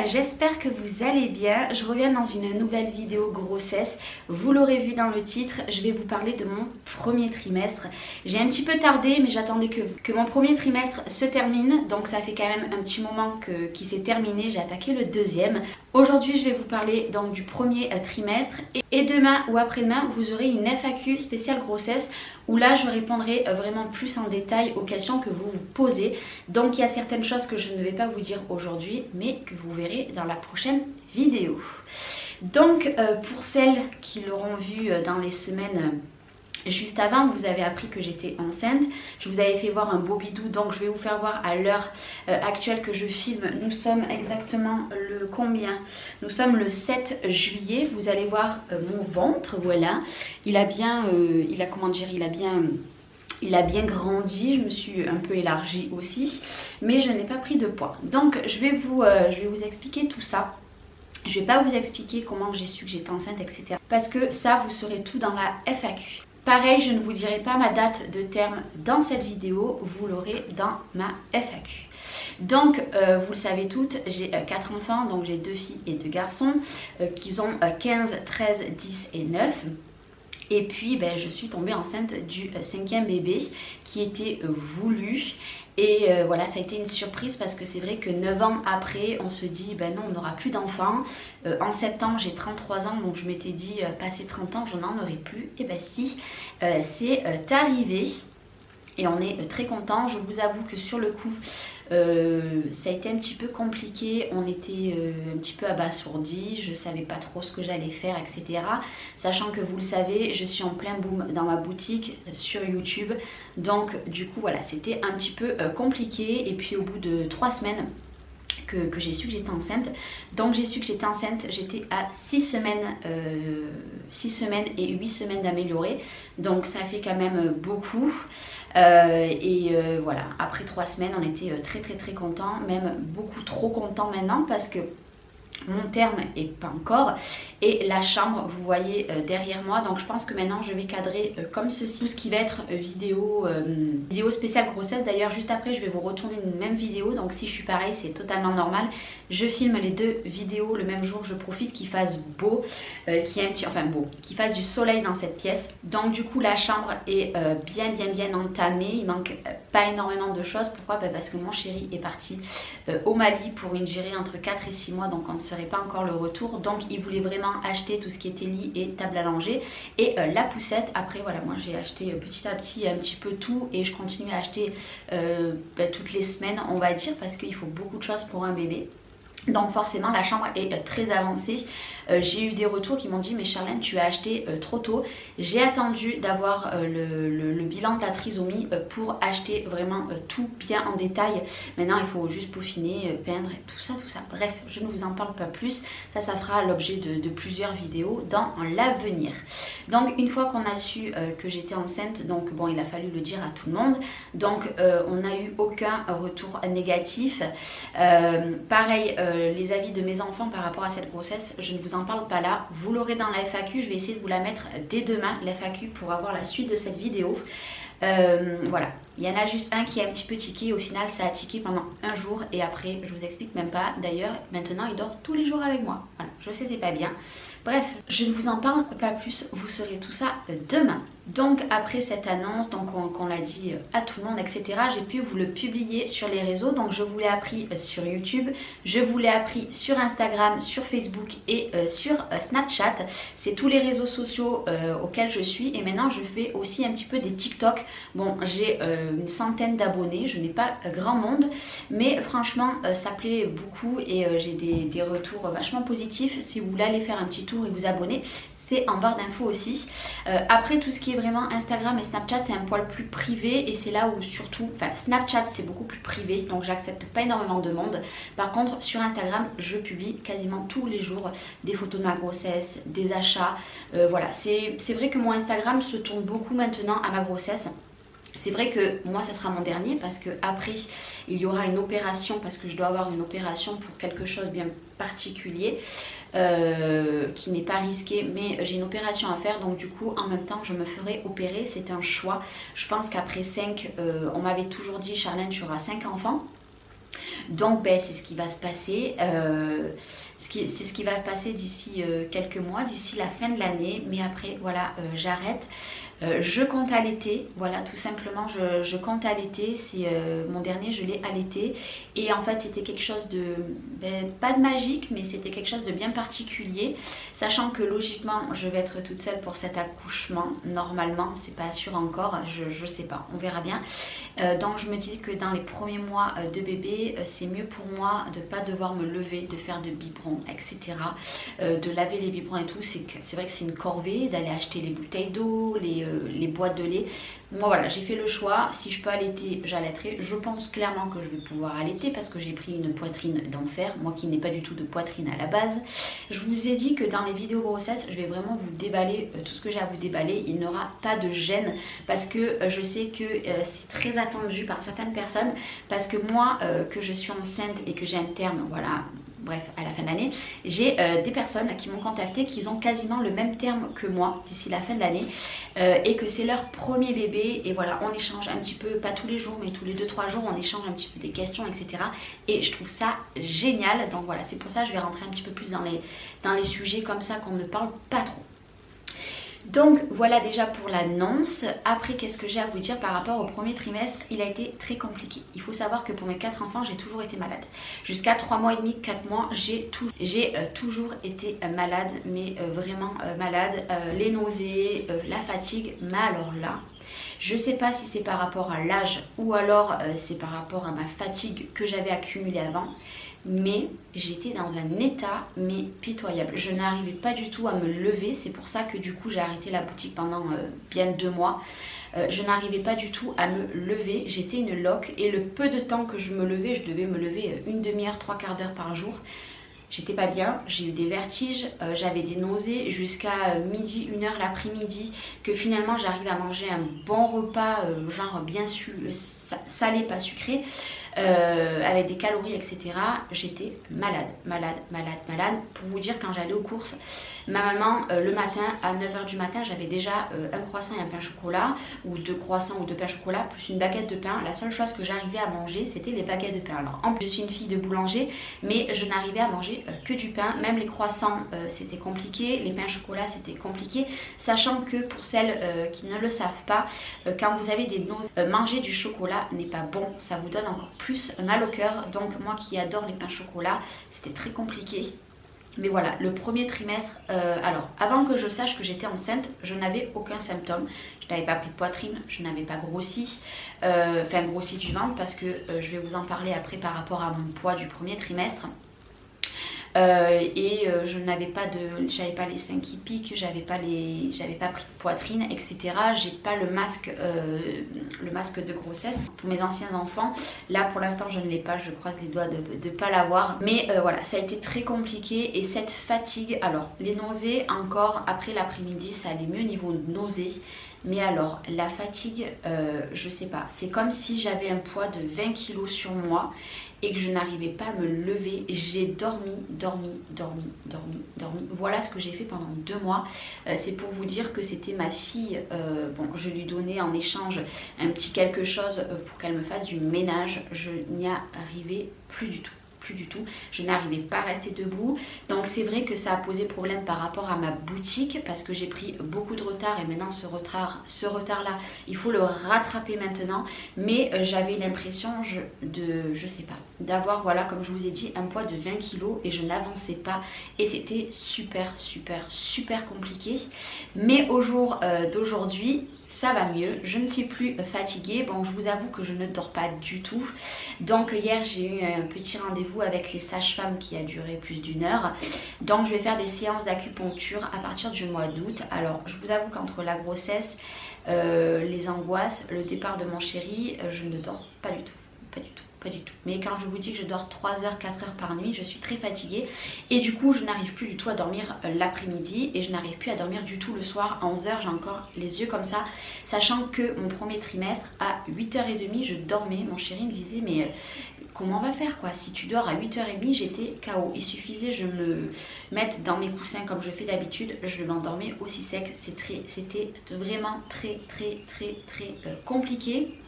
j'espère que vous allez bien. Je reviens dans une nouvelle vidéo grossesse. Vous l'aurez vu dans le titre, je vais vous parler de mon premier trimestre. J'ai un petit peu tardé, mais j'attendais que mon premier trimestre se termine. Donc ça fait quand même un petit moment qu'il s'est terminé. J'ai attaqué le deuxième. Aujourd'hui, je vais vous parler donc du premier trimestre. Et demain ou après-demain, vous aurez une FAQ spéciale grossesse où là, je répondrai vraiment plus en détail aux questions que vous vous posez. Donc il y a certaines choses que je ne vais pas vous dire aujourd'hui, mais que vous verrez dans la prochaine vidéo. Donc pour celles qui l'auront vu dans les semaines juste avant, vous avez appris que j'étais enceinte. Je vous avais fait voir un beau bidou, donc je vais vous faire voir à l'heure actuelle que je filme. Nous sommes exactement le combien? Nous sommes le 7 juillet. Vous allez voir mon ventre, voilà. Il a bien grandi, je me suis un peu élargie aussi, mais je n'ai pas pris de poids. Donc je vais vous expliquer tout ça. Je ne vais pas vous expliquer comment j'ai su que j'étais enceinte, etc. Parce que ça, vous saurez tout dans la FAQ. Pareil, je ne vous dirai pas ma date de terme dans cette vidéo, vous l'aurez dans ma FAQ. Donc, vous le savez toutes, j'ai 4 enfants, donc j'ai 2 filles et 2 garçons, qui ont 15, 13, 10 et 9. Et puis je suis tombée enceinte du 5e bébé qui était voulu. Et voilà, ça a été une surprise parce que c'est vrai que 9 ans après, on se dit non, on n'aura plus d'enfants. En septembre, j'ai 33 ans, donc je m'étais dit, passé 30 ans, je n'en aurai plus. Et si, c'est arrivé. Et on est très content. Je vous avoue que sur le coup, ça a été un petit peu compliqué. On était un petit peu abasourdis. Je ne savais pas trop ce que j'allais faire, etc. Sachant que vous le savez, je suis en plein boom dans ma boutique sur YouTube. Donc du coup, voilà, c'était un petit peu compliqué. Et puis au bout de 3 semaines, que j'ai su que j'étais enceinte. Donc j'ai su que j'étais enceinte, j'étais à 6 semaines et 8 semaines d'améliorée. Donc ça fait quand même beaucoup. Voilà, après 3 semaines, on était très contents, même beaucoup trop contents maintenant parce que mon terme est pas encore et la chambre vous voyez derrière moi, donc je pense que maintenant je vais cadrer comme ceci tout ce qui va être vidéo spéciale grossesse. D'ailleurs juste après je vais vous retourner une même vidéo, donc si je suis pareil c'est totalement normal. Je filme les 2 vidéos le même jour, je profite qu'il fasse beau, qu'il fasse du soleil dans cette pièce. Donc du coup la chambre est bien entamée, il manque pas énormément de choses. Pourquoi? Parce que mon chéri est parti au Mali pour une durée entre 4 et 6 mois, donc on ne saurait pas encore le retour. Donc il voulait vraiment acheter tout ce qui était lit et table à langer et la poussette. Après voilà, moi j'ai acheté petit à petit un petit peu tout et je continue à acheter toutes les semaines on va dire, parce qu'il faut beaucoup de choses pour un bébé. Donc forcément la chambre est très avancée. J'ai eu des retours qui m'ont dit mais Charlène, tu as acheté trop tôt. J'ai attendu d'avoir le bilan de la trisomie pour acheter vraiment tout bien en détail. Maintenant il faut juste peaufiner, peindre, tout ça. Bref, je ne vous en parle pas plus. Ça fera l'objet de plusieurs vidéos dans l'avenir. Donc une fois qu'on a su que j'étais enceinte, donc bon, il a fallu le dire à tout le monde. Donc on n'a eu aucun retour négatif. Pareil, les avis de mes enfants par rapport à cette grossesse, je ne vous en parle pas là, vous l'aurez dans la FAQ. Je vais essayer de vous la mettre dès demain, la FAQ, pour avoir la suite de cette vidéo. Voilà, il y en a juste un qui a un petit peu tiqué. Au final ça a tiqué pendant un jour et après je vous explique même pas. D'ailleurs maintenant il dort tous les jours avec moi. Voilà, je sais c'est pas bien. Bref, je ne vous en parle pas plus, vous saurez tout ça demain. Donc après cette annonce, donc qu'on l'a dit à tout le monde, etc., j'ai pu vous le publier sur les réseaux. Donc je vous l'ai appris sur YouTube, je vous l'ai appris sur Instagram, sur Facebook et sur Snapchat. C'est tous les réseaux sociaux auxquels je suis. Et maintenant je fais aussi un petit peu des TikTok. Bon, j'ai une centaine d'abonnés, je n'ai pas grand monde, mais franchement ça plaît beaucoup et j'ai des retours vachement positifs. Si vous voulez aller faire un petit tour et vous abonner, c'est en barre d'infos aussi. Après tout ce qui est vraiment Instagram et Snapchat, c'est un poil plus privé et c'est là où surtout, Snapchat c'est beaucoup plus privé, donc j'accepte pas énormément de monde. Par contre sur Instagram je publie quasiment tous les jours des photos de ma grossesse, des achats. Voilà, c'est vrai que mon Instagram se tourne beaucoup maintenant à ma grossesse. C'est vrai que moi ça sera mon dernier parce que après il y aura une opération, parce que je dois avoir une opération pour quelque chose bien particulier qui n'est pas risqué, mais j'ai une opération à faire, donc du coup en même temps je me ferai opérer. C'est un choix. Je pense qu'après 5, on m'avait toujours dit Charlène tu auras 5 enfants. Donc ben, c'est ce qui va se passer. C'est ce qui va passer d'ici quelques mois, d'ici la fin de l'année. Mais après, voilà, j'arrête. Je compte allaiter, voilà, tout simplement, je compte allaiter. C'est mon dernier, je l'ai allaité. Et en fait, c'était quelque chose de, ben, pas de magique, mais c'était quelque chose de bien particulier. Sachant que logiquement, je vais être toute seule pour cet accouchement. Normalement, c'est pas sûr encore, je sais pas, on verra bien. Donc je me dis que dans les premiers mois de bébé, c'est mieux pour moi de pas devoir me lever, de faire de biberons, etc. De laver les biberons et tout. C'est vrai que c'est une corvée d'aller acheter les bouteilles d'eau, les boîtes de lait. Moi voilà, j'ai fait le choix, si je peux allaiter, j'allaiterai. Je pense clairement que je vais pouvoir allaiter parce que j'ai pris une poitrine d'enfer, moi qui n'ai pas du tout de poitrine à la base. Je vous ai dit que dans les vidéos grossesse, je vais vraiment vous déballer tout ce que j'ai à vous déballer. Il n'y aura pas de gêne parce que je sais que c'est très attendu par certaines personnes. Parce que moi, que je suis enceinte et que j'ai un terme, voilà, bref, à la fin de l'année, j'ai des personnes qui m'ont contacté qui ont quasiment le même terme que moi d'ici la fin de l'année et que c'est leur premier bébé et voilà, on échange un petit peu, pas tous les jours mais tous les 2-3 jours, on échange un petit peu des questions, etc. Et je trouve ça génial, donc voilà, c'est pour ça que je vais rentrer un petit peu plus dans les sujets comme ça qu'on ne parle pas trop. Donc voilà déjà pour l'annonce. Après, qu'est-ce que j'ai à vous dire par rapport au premier trimestre? Il a été très compliqué. Il faut savoir que pour mes 4 enfants, j'ai toujours été malade. Jusqu'à 3 mois et demi, 4 mois, j'ai toujours été malade, mais vraiment malade. Les nausées, la fatigue, mais alors là... Je ne sais pas si c'est par rapport à l'âge ou alors c'est par rapport à ma fatigue que j'avais accumulée avant. Mais j'étais dans un état mais pitoyable. Je n'arrivais pas du tout à me lever. C'est pour ça que du coup j'ai arrêté la boutique pendant bien 2 mois. Je n'arrivais pas du tout à me lever. J'étais une loque et le peu de temps que je me levais, je devais me lever une demi-heure, 3/4 d'heure par jour. J'étais pas bien, j'ai eu des vertiges, j'avais des nausées jusqu'à midi, 1h l'après-midi, que finalement j'arrive à manger un bon repas, genre bien salé, pas sucré, avec des calories, etc. J'étais malade. Pour vous dire, quand j'allais aux courses, ma maman, le matin, à 9h du matin, j'avais déjà un croissant et un pain au chocolat, ou 2 croissants ou 2 pains au chocolat, plus une baguette de pain. La seule chose que j'arrivais à manger, c'était les baguettes de pain. Alors, en plus, je suis une fille de boulanger, mais je n'arrivais à manger que du pain. Même les croissants, c'était compliqué. Les pains au chocolat, c'était compliqué. Sachant que pour celles qui ne le savent pas, quand vous avez des nausées, manger du chocolat n'est pas bon. Ça vous donne encore plus mal au cœur. Donc, moi qui adore les pains au chocolat, c'était très compliqué. Mais voilà, le premier trimestre, alors avant que je sache que j'étais enceinte, je n'avais aucun symptôme. Je n'avais pas pris de poitrine, je n'avais pas grossi, enfin grossi du ventre parce que je vais vous en parler après par rapport à mon poids du premier trimestre. Je n'avais pas j'avais pas les seins qui piquent, j'avais pas pris de poitrine, etc. J'ai pas le masque de grossesse pour mes anciens enfants. Là pour l'instant je ne l'ai pas, je croise les doigts de ne pas l'avoir. Mais voilà, ça a été très compliqué et cette fatigue, alors les nausées encore après l'après-midi ça allait mieux niveau nausées. Mais alors, la fatigue, je sais pas, c'est comme si j'avais un poids de 20 kg sur moi et que je n'arrivais pas à me lever. J'ai dormi. Voilà ce que j'ai fait pendant 2 mois. C'est pour vous dire que c'était ma fille, bon, je lui donnais en échange un petit quelque chose pour qu'elle me fasse du ménage. Je n'y arrivais plus du tout. Je n'arrivais pas à rester debout, donc c'est vrai que ça a posé problème par rapport à ma boutique parce que j'ai pris beaucoup de retard et maintenant ce retard là il faut le rattraper maintenant. Mais j'avais l'impression je sais pas, d'avoir, voilà, comme je vous ai dit, un poids de 20 kg et je n'avançais pas et c'était super compliqué. Mais au jour d'aujourd'hui, ça va mieux, je ne suis plus fatiguée. Bon, je vous avoue que je ne dors pas du tout. Donc hier j'ai eu un petit rendez-vous avec les sages-femmes qui a duré plus d'1 heure. Donc je vais faire des séances d'acupuncture à partir du mois d'août. Alors je vous avoue qu'entre la grossesse, les angoisses, le départ de mon chéri, je ne dors pas du tout. Mais quand je vous dis que je dors 3 heures, 4 heures par nuit, je suis très fatiguée. Et du coup, je n'arrive plus du tout à dormir l'après-midi. Et je n'arrive plus à dormir du tout le soir. À 11 heures, j'ai encore les yeux comme ça. Sachant que mon premier trimestre, à 8h30, je dormais. Mon chéri me disait, mais comment on va faire quoi? Si tu dors à 8h30, j'étais KO. Il suffisait je me mette dans mes coussins comme je fais d'habitude. Je m'endormais aussi sec. C'était vraiment très compliqué.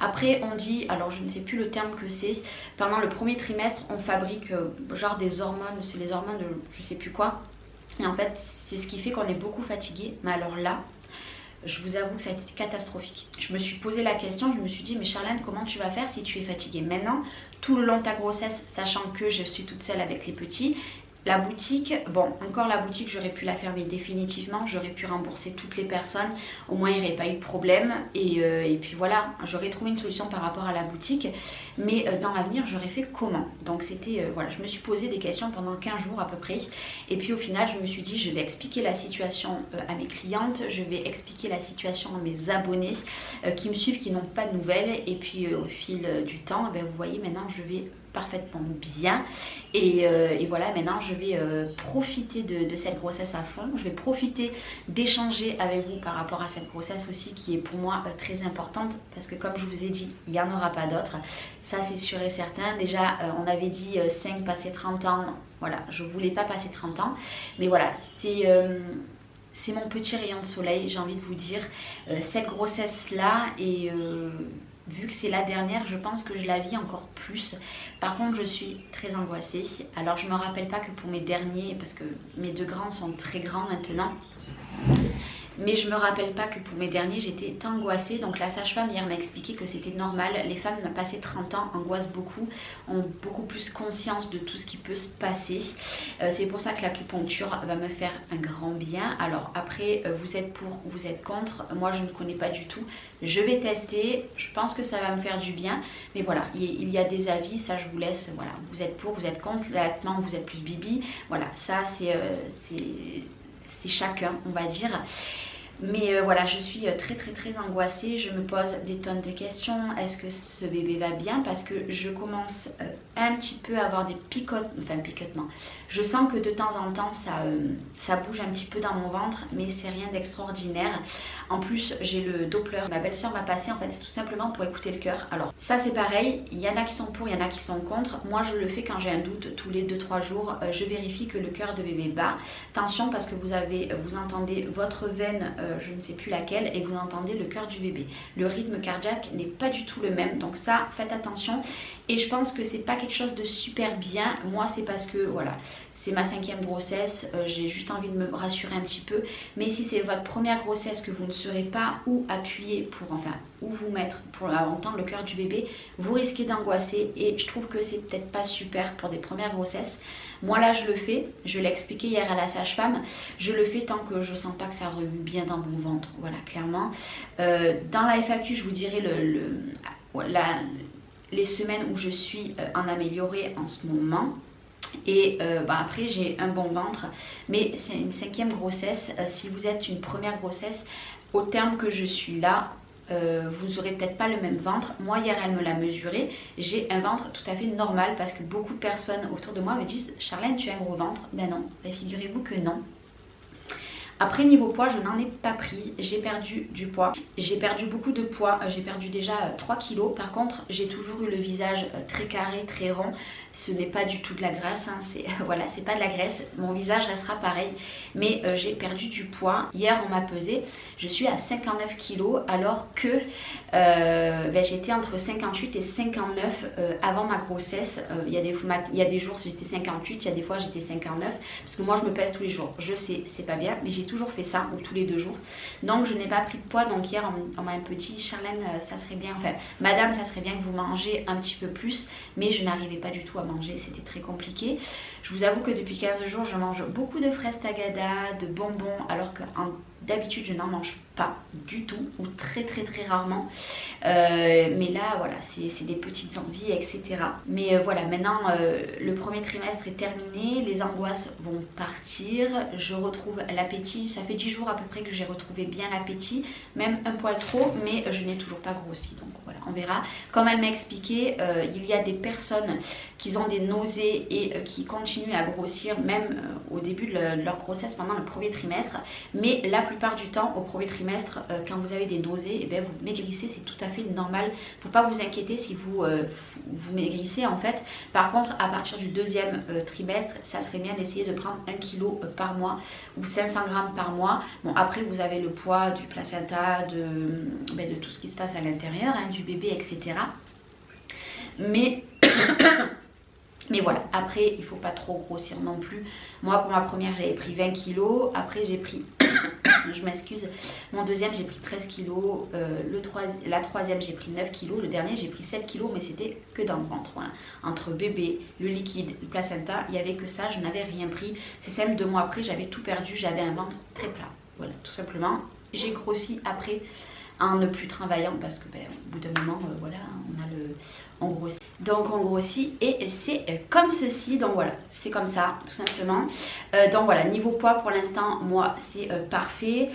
Après on dit, alors je ne sais plus le terme que c'est, pendant le premier trimestre on fabrique genre des hormones, c'est les hormones de je sais plus quoi. Et en fait c'est ce qui fait qu'on est beaucoup fatigué. Mais alors là, je vous avoue que ça a été catastrophique. Je me suis posé la question, je me suis dit mais Charlène, comment tu vas faire si tu es fatiguée maintenant tout le long de ta grossesse, sachant que je suis toute seule avec les petits. La boutique, bon, encore la boutique, j'aurais pu la fermer définitivement, j'aurais pu rembourser toutes les personnes, au moins il n'y aurait pas eu de problème. Et puis voilà, j'aurais trouvé une solution par rapport à la boutique, mais dans l'avenir, j'aurais fait comment? Donc c'était, voilà, je me suis posé des questions pendant 15 jours à peu près. Et puis au final, je me suis dit, je vais expliquer la situation à mes clientes, je vais expliquer la situation à mes abonnés qui me suivent, qui n'ont pas de nouvelles. Et puis au fil du temps, ben, vous voyez, maintenant je vais parfaitement bien et voilà, maintenant je vais profiter de cette grossesse à fond. Je vais profiter d'échanger avec vous par rapport à cette grossesse aussi qui est pour moi très importante, parce que comme je vous ai dit, il n'y en aura pas d'autres, ça c'est sûr et certain. Déjà on avait dit 5 passer 30 ans, voilà, je voulais pas passer 30 ans, mais voilà, c'est mon petit rayon de soleil, j'ai envie de vous dire. Cette grossesse là, et vu que c'est la dernière, je pense que je la vis encore plus. Par contre, je suis très angoissée. Alors, je ne me rappelle pas que pour mes derniers, parce que mes 2 grands sont très grands maintenant. Mais je me rappelle pas que pour mes derniers j'étais angoissée. Donc la sage-femme hier m'a expliqué que c'était normal. Les femmes passées 30 ans angoissent beaucoup, ont beaucoup plus conscience de tout ce qui peut se passer. C'est pour ça que l'acupuncture va me faire un grand bien. Alors après, vous êtes pour ou vous êtes contre, moi je ne connais pas du tout. Je vais tester, je pense que ça va me faire du bien. Mais voilà, il y a des avis, ça je vous laisse. Voilà, vous êtes pour, vous êtes contre. L'allaitement, vous êtes plus bibi. Voilà, ça c'est chacun, on va dire. Mais voilà, je suis très angoissée, je me pose des tonnes de questions. Est-ce que ce bébé va bien? Parce que je commence un petit peu à avoir des picotements. Je sens que de temps en temps ça bouge un petit peu dans mon ventre, mais c'est rien d'extraordinaire. En plus j'ai le Doppler, ma belle-sœur m'a passé, en fait c'est tout simplement pour écouter le cœur. Alors ça c'est pareil, il y en a qui sont pour, il y en a qui sont contre. Moi je le fais quand j'ai un doute, tous les 2-3 jours, je vérifie que le cœur de bébé bat. Attention parce que vous entendez votre veine, je ne sais plus laquelle, et vous entendez le cœur du bébé. Le rythme cardiaque n'est pas du tout le même, donc ça faites attention. Et je pense que c'est pas quelque chose de super bien. Moi c'est parce que voilà, c'est ma 5e grossesse, j'ai juste envie de me rassurer un petit peu. Mais si c'est votre première grossesse, que vous ne saurez pas où appuyer pour, enfin où vous mettre pour entendre le cœur du bébé, vous risquez d'angoisser, et je trouve que c'est peut-être pas super pour des premières grossesses. Moi là je le fais, je l'ai expliqué hier à la sage-femme, je le fais tant que je sens pas que ça remue bien dans mon ventre, voilà, clairement. Dans la FAQ je vous dirai les semaines où je suis en améliorée en ce moment. Et après j'ai un bon ventre, mais c'est une 5e grossesse. Si vous êtes une première grossesse, au terme que je suis là, vous aurez peut-être pas le même ventre. Moi hier elle me l'a mesuré, j'ai un ventre tout à fait normal, parce que beaucoup de personnes autour de moi me disent Charlène tu as un gros ventre. Ben non, figurez-vous que non. Après niveau poids, je n'en ai pas pris, j'ai perdu du poids, j'ai perdu beaucoup de poids, j'ai perdu déjà 3 kilos. Par contre j'ai toujours eu le visage très carré, très rond. Ce n'est pas du tout de la graisse, hein. Voilà, c'est pas de la graisse, mon visage restera pareil, mais j'ai perdu du poids. Hier on m'a pesé, je suis à 59 kilos, alors que j'étais entre 58 et 59 avant ma grossesse. Il y a des jours j'étais 58, il y a des fois j'étais 59, parce que moi je me pèse tous les jours. Je sais, c'est pas bien, mais j'ai toujours fait ça, ou tous les 2 jours. Donc je n'ai pas pris de poids. Donc hier on m'a un peu dit Charlène, ça serait bien, enfin madame, ça serait bien que vous mangez un petit peu plus, mais je n'arrivais pas du tout à manger, c'était très compliqué. Je vous avoue que depuis 15 jours je mange beaucoup de fraises tagada, de bonbons, alors que d'habitude je n'en mange pas du tout, ou très rarement. Mais là voilà, c'est des petites envies, etc. Mais voilà, maintenant le premier trimestre est terminé, les angoisses vont partir, je retrouve l'appétit. Ça fait 10 jours à peu près que j'ai retrouvé bien l'appétit, même un poil trop, mais je n'ai toujours pas grossi. Donc voilà, on verra. Comme elle m'a expliqué, il y a des personnes qui ont des nausées et qui continuent à grossir même au début de leur grossesse, pendant le premier trimestre. Mais la plupart du temps, au premier trimestre, quand vous avez des nausées, et vous maigrissez, c'est tout à fait normal. Il ne faut pas vous inquiéter si vous maigrissez en fait. Par contre, à partir du 2e trimestre, ça serait bien d'essayer de prendre 1 kg par mois ou 500 grammes par mois. Bon, après vous avez le poids du placenta, de tout ce qui se passe à l'intérieur du bébé. bébé, etc. Mais mais voilà, après il faut pas trop grossir non plus. Moi pour ma première j'avais pris 20 kilos, après j'ai pris je m'excuse, mon deuxième j'ai pris 13 kilos, la troisième j'ai pris 9 kilos, le dernier j'ai pris 7 kilos, mais c'était que dans le ventre, voilà. Entre bébé, le liquide, le placenta, il n'y avait que ça, je n'avais rien pris. C'est simple, 2 mois après j'avais tout perdu, j'avais un ventre très plat, voilà, tout simplement. J'ai grossi après en ne plus travaillant parce que au bout d'un moment, voilà, on grossit. Donc on grossit et c'est comme ceci, donc voilà, c'est comme ça tout simplement. Donc voilà, niveau poids pour l'instant, moi c'est parfait.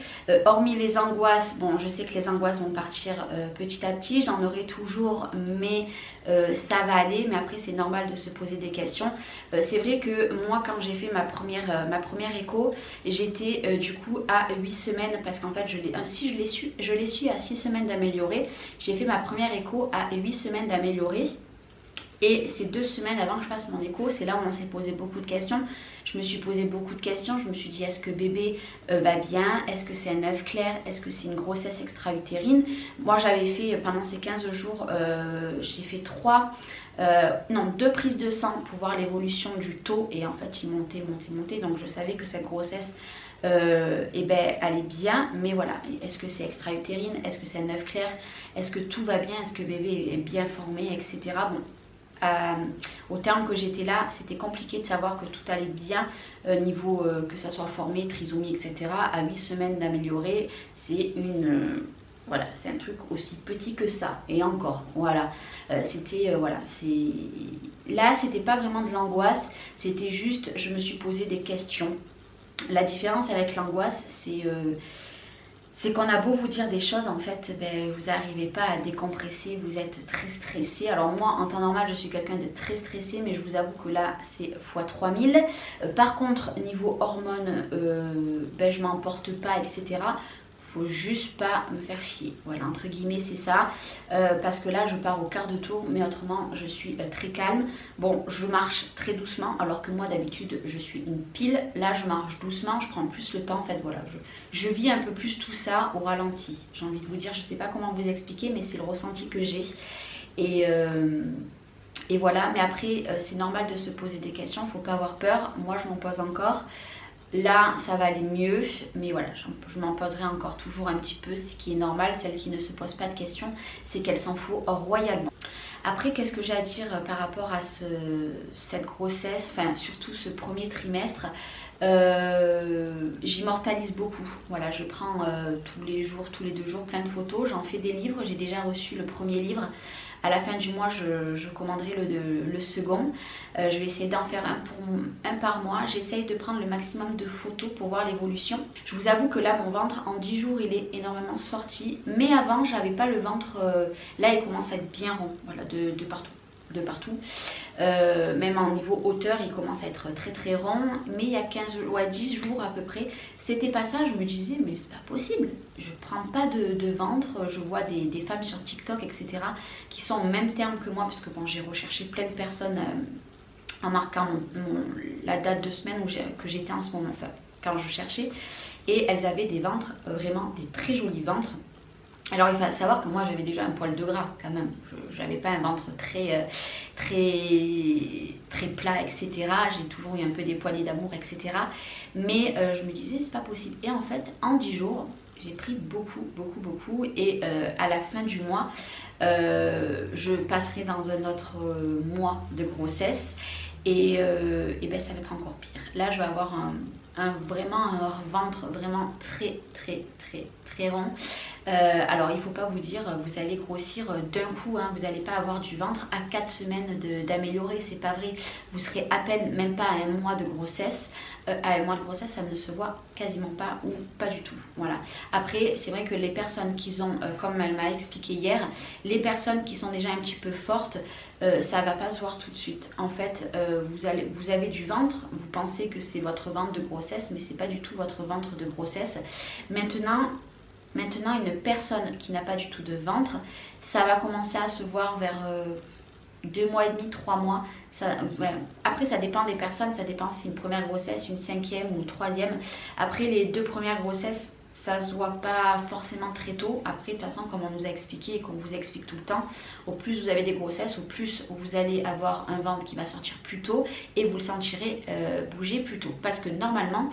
Hormis les angoisses, bon je sais que les angoisses vont partir petit à petit, j'en aurai toujours, mais ça va aller. Mais après c'est normal de se poser des questions. C'est vrai que moi quand j'ai fait ma première écho, j'étais du coup à 8 semaines parce qu'en fait je l'ai su à 6 semaines d'améliorer. J'ai fait ma première écho à 8 semaines d'améliorer. Et ces 2 semaines avant que je fasse mon écho, c'est là où on s'est posé beaucoup de questions. Je me suis posé beaucoup de questions. Je me suis dit, est-ce que bébé va bien? Est-ce que c'est un œuf clair? Est-ce que c'est une grossesse extra-utérine? Moi, j'avais fait, pendant ces 15 jours, j'ai fait 2 prises de sang pour voir l'évolution du taux. Et en fait, il montait. Donc, je savais que cette grossesse, allait bien. Mais voilà, est-ce que c'est extra-utérine? Est-ce que c'est un œuf clair? Est-ce que tout va bien? Est-ce que bébé est bien formé, etc. Bon. Au terme que j'étais là, c'était compliqué de savoir que tout allait bien, niveau que ça soit formé, trisomie, etc. À 8 semaines d'améliorer, c'est voilà, c'est un truc aussi petit que ça. Et encore, voilà, là, c'était pas vraiment de l'angoisse, c'était juste, je me suis posé des questions. La différence avec l'angoisse, c'est qu'on a beau vous dire des choses, en fait, vous n'arrivez pas à décompresser, vous êtes très stressé. Alors moi, en temps normal, je suis quelqu'un de très stressé, mais je vous avoue que là, c'est x 3000. Par contre, niveau hormones, je m'en porte pas, etc. Faut juste pas me faire chier, voilà, entre guillemets c'est ça, parce que là je pars au quart de tour, mais autrement je suis très calme. Bon, je marche très doucement, alors que moi d'habitude je suis une pile. Là je marche doucement, je prends plus le temps, en fait voilà, je vis un peu plus tout ça au ralenti, j'ai envie de vous dire. Je sais pas comment vous expliquer, mais c'est le ressenti que j'ai. Et voilà, mais après c'est normal de se poser des questions, faut pas avoir peur, moi je m'en pose encore. Là, ça va aller mieux, mais voilà, je m'en poserai encore toujours un petit peu, ce qui est normal. Celle qui ne se pose pas de questions, c'est qu'elle s'en fout royalement. Après, qu'est-ce que j'ai à dire par rapport à cette grossesse, enfin surtout ce premier trimestre? J'immortalise beaucoup. Voilà, je prends tous les jours, tous les 2 jours plein de photos. J'en fais des livres, j'ai déjà reçu le premier livre. À la fin du mois, je commanderai le second. Je vais essayer d'en faire un par mois. J'essaye de prendre le maximum de photos pour voir l'évolution. Je vous avoue que là, mon ventre, en 10 jours, il est énormément sorti. Mais avant, j'avais pas le ventre... là, il commence à être bien rond, voilà, de partout. Même en niveau hauteur, il commence à être très très rond. Mais il y a 10 jours à peu près, c'était pas ça. Je me disais, mais c'est pas possible, je prends pas de ventre. Je vois des femmes sur TikTok, etc. qui sont au même terme que moi, parce que bon, j'ai recherché plein de personnes en marquant la date de semaine que j'étais en ce moment, enfin, quand je cherchais. Et elles avaient des ventres, vraiment des très jolis ventres. Alors il faut savoir que moi j'avais déjà un poil de gras quand même, je n'avais pas un ventre très plat, etc. J'ai toujours eu un peu des poignées d'amour, etc. Mais je me disais c'est pas possible. Et en fait en 10 jours j'ai pris beaucoup. Et à la fin du mois, je passerai dans un autre mois de grossesse. Et ça va être encore pire. Là je vais avoir vraiment un ventre vraiment très rond. Alors il ne faut pas vous dire vous allez grossir d'un coup, hein, vous n'allez pas avoir du ventre à 4 semaines d'améliorer, c'est pas vrai. Vous serez à peine, même pas à 1 mois de grossesse. À 1 mois de grossesse, ça ne se voit quasiment pas ou pas du tout. Voilà. Après, c'est vrai que les personnes qui ont, comme elle m'a expliqué hier, les personnes qui sont déjà un petit peu fortes, ça va pas se voir tout de suite. En fait, vous avez du ventre, vous pensez que c'est votre ventre de grossesse, mais c'est pas du tout votre ventre de grossesse. Maintenant, une personne qui n'a pas du tout de ventre, ça va commencer à se voir vers 2 mois et demi, 3 mois. Après ça dépend des personnes, ça dépend si c'est une première grossesse, une 5e ou une 3e. Après les 2 premières grossesses, ça se voit pas forcément très tôt. Après, de toute façon, comme on nous a expliqué et qu'on vous explique tout le temps, au plus vous avez des grossesses, au plus vous allez avoir un ventre qui va sortir plus tôt et vous le sentirez bouger plus tôt. Parce que normalement,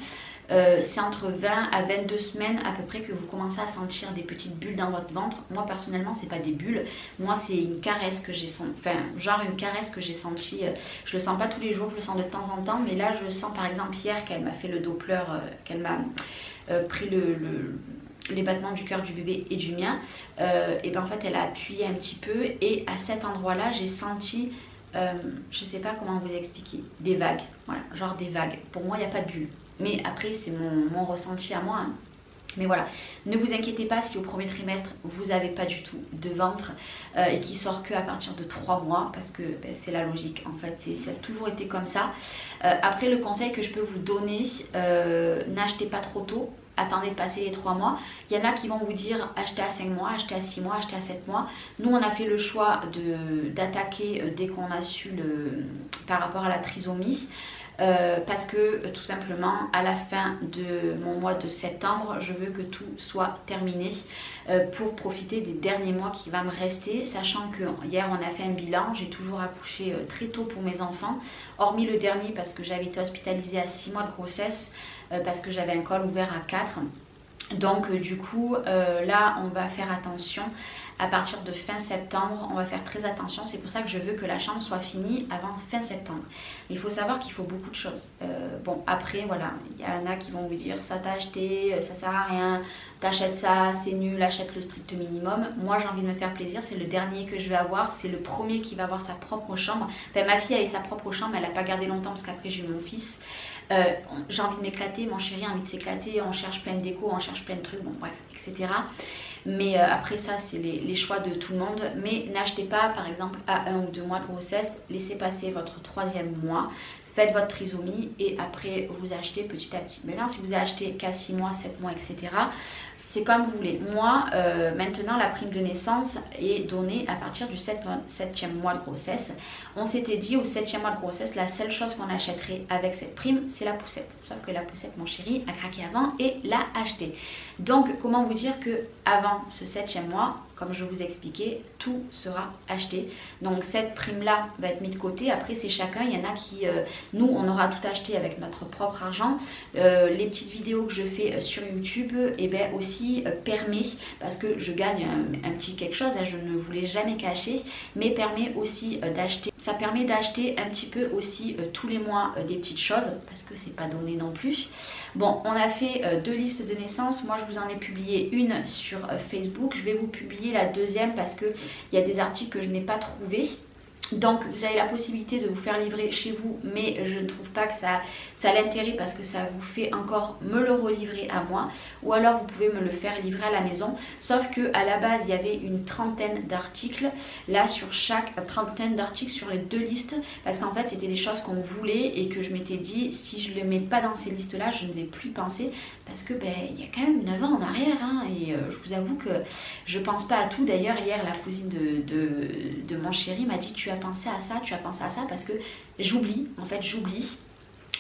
c'est entre 20 à 22 semaines à peu près que vous commencez à sentir des petites bulles dans votre ventre. Moi personnellement, c'est pas des bulles, moi c'est une caresse que j'ai sentie, enfin genre une caresse que j'ai sentie. Je le sens pas tous les jours, je le sens de temps en temps, mais là je le sens par exemple hier qu'elle m'a fait le Doppler, qu'elle m'a pris les battements du cœur du bébé et du mien, et ben en fait elle a appuyé un petit peu et à cet endroit là j'ai senti, je sais pas comment vous expliquer, des vagues, voilà, genre des vagues. Pour moi il n'y a pas de bulles, mais après c'est mon ressenti à moi, hein. Mais voilà, ne vous inquiétez pas si au premier trimestre vous n'avez pas du tout de ventre et qui sort que à partir de 3 mois, parce que ben, c'est la logique en fait, ça a toujours été comme ça. Après, le conseil que je peux vous donner, n'achetez pas trop tôt. Attendez de passer les 3 mois. Il y en a qui vont vous dire achetez à 5 mois, achetez à 6 mois, achetez à 7 mois. Nous, on a fait le choix d'attaquer dès qu'on a su par rapport à la trisomie. Parce que tout simplement à la fin de mon mois de septembre je veux que tout soit terminé pour profiter des derniers mois qui va me rester, sachant que hier on a fait un bilan, j'ai toujours accouché très tôt pour mes enfants, hormis le dernier parce que j'avais été hospitalisée à 6 mois de grossesse, parce que j'avais un col ouvert à 4. Donc du coup là on va faire attention. À partir de fin septembre, on va faire très attention. C'est pour ça que je veux que la chambre soit finie avant fin septembre. Il faut savoir qu'il faut beaucoup de choses. Bon, après, voilà, il y en a qui vont vous dire ça t'a acheté, ça sert à rien, t'achètes ça, c'est nul, achète le strict minimum. Moi, j'ai envie de me faire plaisir. C'est le dernier que je vais avoir. C'est le premier qui va avoir sa propre chambre. Enfin, ma fille avait sa propre chambre, elle n'a pas gardé longtemps parce qu'après, j'ai eu mon fils. J'ai envie de m'éclater, mon chéri a envie de s'éclater, on cherche plein de déco, on cherche plein de trucs, bon bref, etc. Mais après ça c'est les choix de tout le monde. Mais n'achetez pas par exemple à 1 ou 2 mois de grossesse, laissez passer votre 3e mois, faites votre trisomie et après vous achetez petit à petit. Maintenant si vous achetez qu'à 6 mois, 7 mois, etc., c'est comme vous voulez. Moi, maintenant, la prime de naissance est donnée à partir du 7e mois de grossesse. On s'était dit au 7e mois de grossesse, la seule chose qu'on achèterait avec cette prime, c'est la poussette. Sauf que la poussette, mon chéri, a craqué avant et l'a achetée. Donc, comment vous dire que avant ce 7e mois, comme je vous ai expliqué, tout sera acheté. Donc cette prime-là va être mise de côté. Après, c'est chacun. Il y en a qui... nous, on aura tout acheté avec notre propre argent. Les petites vidéos que je fais sur YouTube, et bien aussi permet, parce que je gagne un petit quelque chose, hein, je ne vous l'ai jamais caché, mais permet aussi d'acheter. Ça permet d'acheter un petit peu aussi tous les mois des petites choses, parce que c'est pas donné non plus. Bon, on a fait 2 listes de naissance. Moi, je vous en ai publié une sur Facebook. Je vais vous publier la deuxième parce qu'il y a des articles que je n'ai pas trouvés. Donc vous avez la possibilité de vous faire livrer chez vous, mais je ne trouve pas que ça a l'intérêt parce que ça vous fait encore me le relivrer à moi, ou alors vous pouvez me le faire livrer à la maison. Sauf que à la base il y avait une trentaine d'articles, là sur chaque trentaine d'articles sur les 2 listes, parce qu'en fait c'était des choses qu'on voulait et que je m'étais dit si je ne les mets pas dans ces listes là je ne vais plus penser, parce que ben il y a quand même 9 ans en arrière, hein, et je vous avoue que je pense pas à tout. D'ailleurs hier la cousine de mon chéri m'a dit tu as pensé à ça, parce que j'oublie, en fait j'oublie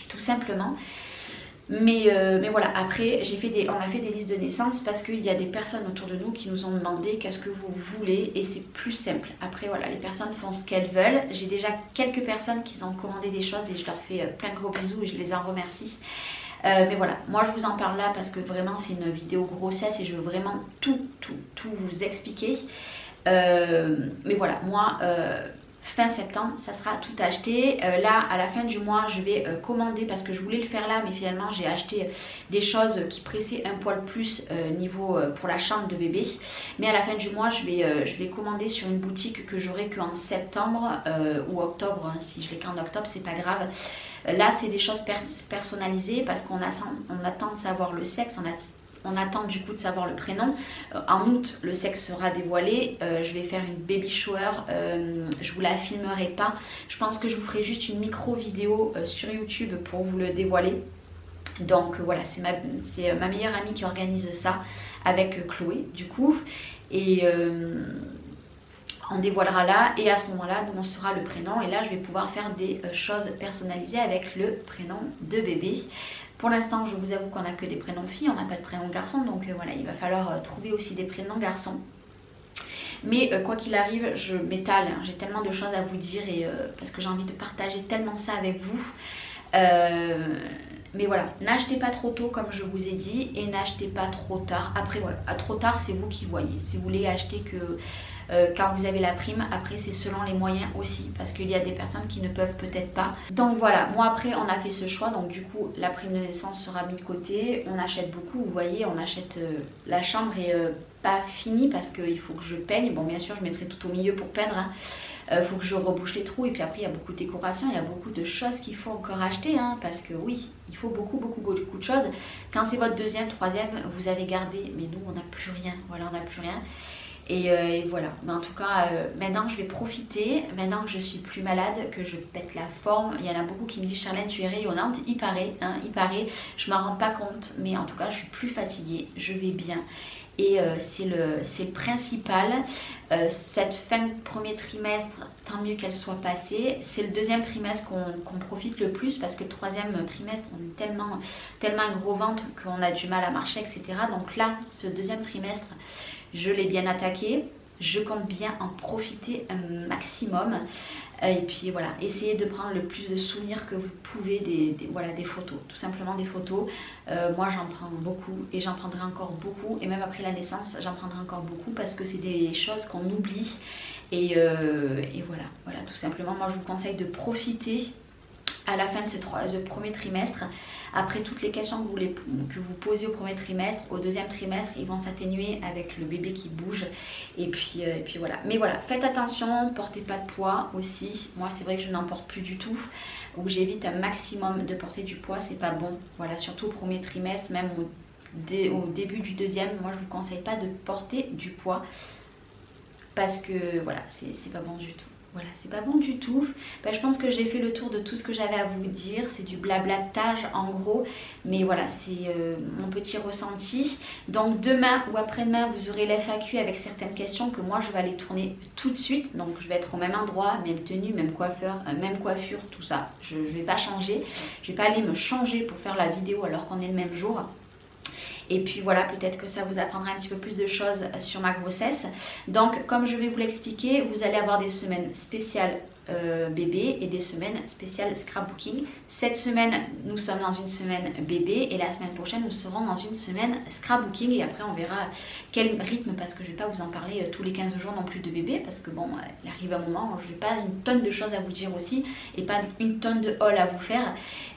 tout simplement. Mais voilà, après on a fait des listes de naissance parce qu'il y a des personnes autour de nous qui nous ont demandé qu'est-ce que vous voulez, et c'est plus simple. Après voilà, les personnes font ce qu'elles veulent. J'ai déjà quelques personnes qui ont commandé des choses et je leur fais plein de gros bisous et je les en remercie. Mais voilà, moi je vous en parle là parce que vraiment c'est une vidéo grossesse et je veux vraiment tout vous expliquer. Mais voilà, moi fin septembre ça sera tout acheté. Là à la fin du mois je vais commander, parce que je voulais le faire là mais finalement j'ai acheté des choses qui pressaient un poil plus niveau pour la chambre de bébé. Mais à la fin du mois je vais commander sur une boutique que j'aurai qu'en septembre ou octobre, hein. Si je l'ai qu'en octobre c'est pas grave. Là c'est des choses personnalisées parce qu'on attend de savoir le sexe, on attend du coup de savoir le prénom. En août, le sexe sera dévoilé. Je vais faire une baby shower. Je vous la filmerai pas. Je pense que je vous ferai juste une micro vidéo sur YouTube pour vous le dévoiler. Donc voilà, c'est ma meilleure amie qui organise ça avec Chloé du coup. Et On dévoilera là et à ce moment là nous on saura le prénom et là je vais pouvoir faire des choses personnalisées avec le prénom de bébé. Pour l'instant je vous avoue qu'on n'a que des prénoms filles, on n'a pas de prénom garçon, donc voilà, il va falloir trouver aussi des prénoms garçons. Mais quoi qu'il arrive, je m'étale, hein, j'ai tellement de choses à vous dire et parce que j'ai envie de partager tellement ça avec vous. Mais voilà, n'achetez pas trop tôt comme je vous ai dit et n'achetez pas trop tard. Après voilà, à trop tard c'est vous qui voyez. Si vous voulez acheter que quand vous avez la prime, après c'est selon les moyens aussi parce qu'il y a des personnes qui ne peuvent peut-être pas. Donc voilà, moi après on a fait ce choix, donc du coup la prime de naissance sera mise de côté. On achète beaucoup, vous voyez, on achète la chambre est pas finie parce qu'il faut que je peigne. Bon bien sûr je mettrai tout au milieu pour peindre, hein. Faut que je rebouche les trous et puis après il y a beaucoup de décorations, il y a beaucoup de choses qu'il faut encore acheter, hein, parce que oui, il faut beaucoup de choses. Quand c'est votre deuxième, troisième, vous avez gardé, mais nous on n'a plus rien, voilà, on n'a plus rien. Et voilà, mais en tout cas maintenant je vais profiter, maintenant que je suis plus malade, que je pète la forme. Il y en a beaucoup qui me disent Charlène tu es rayonnante, il paraît, hein, il paraît, je m'en rends pas compte, mais en tout cas je suis plus fatiguée, je vais bien. Et c'est le principal. Cette fin de premier trimestre, tant mieux qu'elle soit passée. C'est le deuxième trimestre qu'on profite le plus parce que le troisième trimestre, on est tellement gros ventre qu'on a du mal à marcher, etc. Donc là, ce deuxième trimestre, je l'ai bien attaqué. Je compte bien en profiter un maximum. Et puis voilà, essayez de prendre le plus de souvenirs que vous pouvez des photos, tout simplement des photos. Moi j'en prends beaucoup et j'en prendrai encore beaucoup, et même après la naissance j'en prendrai encore beaucoup parce que c'est des choses qu'on oublie. Et voilà, tout simplement moi je vous conseille de profiter à la fin de ce premier trimestre. Après toutes les questions que vous posez au premier trimestre, au deuxième trimestre, ils vont s'atténuer avec le bébé qui bouge. Et puis voilà. Mais voilà, faites attention, portez pas de poids aussi. Moi c'est vrai que je n'en porte plus du tout. Ou j'évite un maximum de porter du poids, c'est pas bon. Voilà, surtout au premier trimestre, même au début du deuxième, moi je vous conseille pas de porter du poids. Parce que voilà, c'est pas bon du tout. Voilà, c'est pas bon du tout. Ben, je pense que j'ai fait le tour de tout ce que j'avais à vous dire. C'est du blablatage en gros. Mais voilà, c'est mon petit ressenti. Donc demain ou après-demain, vous aurez l'FAQ avec certaines questions que moi je vais aller tourner tout de suite. Donc je vais être au même endroit, même tenue, même coiffeur, même coiffure, tout ça. Je vais pas changer. Je vais pas aller me changer pour faire la vidéo alors qu'on est le même jour. Et puis voilà, peut-être que ça vous apprendra un petit peu plus de choses sur ma grossesse. Donc comme je vais vous l'expliquer, vous allez avoir des semaines spéciales bébé et des semaines spéciales scrapbooking. Cette semaine nous sommes dans une semaine bébé et la semaine prochaine nous serons dans une semaine scrapbooking, et après on verra quel rythme, parce que je ne vais pas vous en parler tous les 15 jours non plus de bébé, parce que bon, il arrive un moment où je n'ai pas une tonne de choses à vous dire aussi et pas une tonne de haul à vous faire,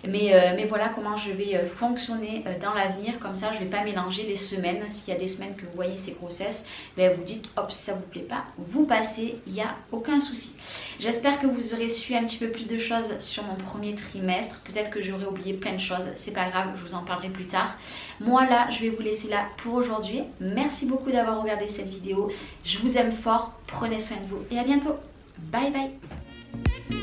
mais voilà comment je vais fonctionner dans l'avenir. Comme ça je ne vais pas mélanger les semaines. S'il y a des semaines que vous voyez ces grossesses, ben vous dites hop, si ça vous plaît pas, vous passez, il n'y a aucun souci. J'espère que vous aurez su un petit peu plus de choses sur mon premier trimestre. Peut-être que j'aurais oublié plein de choses, c'est pas grave, je vous en parlerai plus tard. Moi là, je vais vous laisser là pour aujourd'hui. Merci beaucoup d'avoir regardé cette vidéo. Je vous aime fort, prenez soin de vous et à bientôt. Bye bye.